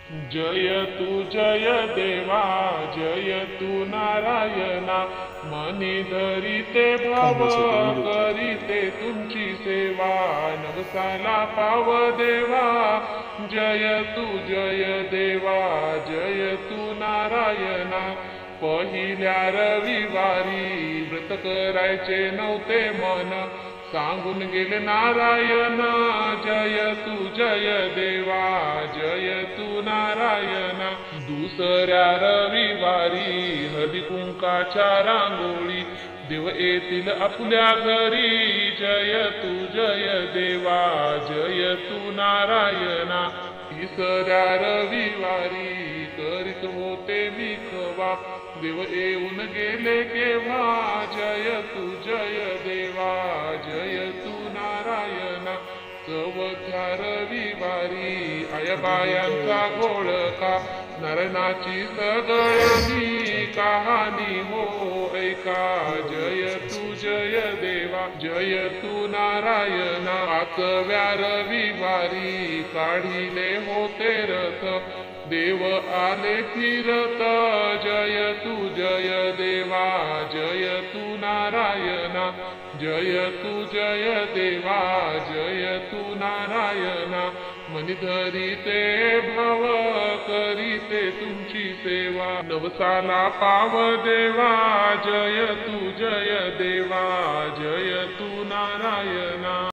जय देवा जय तू नारायणा। मनी धरिते भाव करीते तुमची सेवा। नवसाला पाव देवा जय देवा जय तू नारायणा। पहिल्या रविवारी व्रत करायचे नव्हते मन, सांगून गेले नारायण जय देवा जय तू नारायणा। दुसऱ्या रविवारी हळदी कुंकाच्या रांगोळी, देव येतील आपल्या घरी जय देवा जय तू नारायणा। तिसऱ्या रविवारी करीत होते मी खवा, देव येऊन गेले केव्हा जय देवा जय तू नारायणा। चौथ्या रविवारी आयाबायांचा घोळका, नारायणाची सगळ्यांनी कहाणी हो ऐका जय देवा जय तू नारायणा। पाचव्या रविवारी काढिले होते रथ, देव आले फिरत जय देवा जय तू नारायणा। जय देवा जय तू नारायणा। मनी धरिते भाव करीते तुमची सेवा। नवसाला पाव देवा जय देवा जय तू नारायणा।